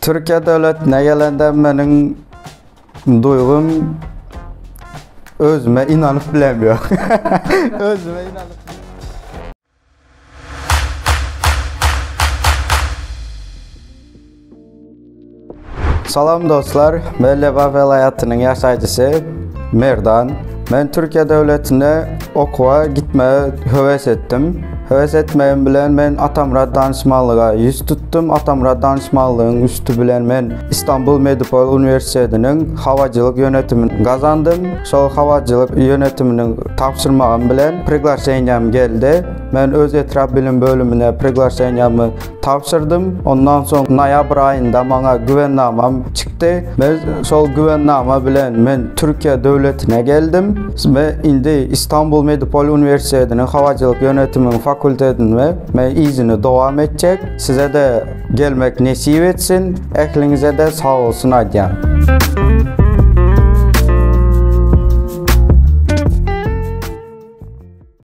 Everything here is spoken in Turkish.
Türkiye devletine gelende benim duygum özüme inanıp bilemiyor. Özüme inanıp. Salam dostlar, ben Leba velayetinin yaşayıcısı Merdan. Ben Türkiye devletine okuğa gitmeye höves ettim. Höves etmeyim bilen ben Atamrat danışmanlığa yüz tuttum. Atamrat danışmanlığın üstü bilen ben İstanbul Medipol Üniversitesi'nin havacılık yönetimini kazandım. Sol havacılık yönetiminin tapşırmağım bilen priglasheniam geldi. Ben öz etraf bilim bölümüne priglasheniamı tapşırdım. Ondan sonra noyabr ayında bana güvennamam çıktı. Ben sol güvennama bilen ben Türkiye devletine geldim ve indi İstanbul Medipol Üniversitesi'nin havacılık yönetiminin fakültetinde ben izini devam edecek. Size de gelmek nasip etsin. Eklinize de sağ olsun adyan.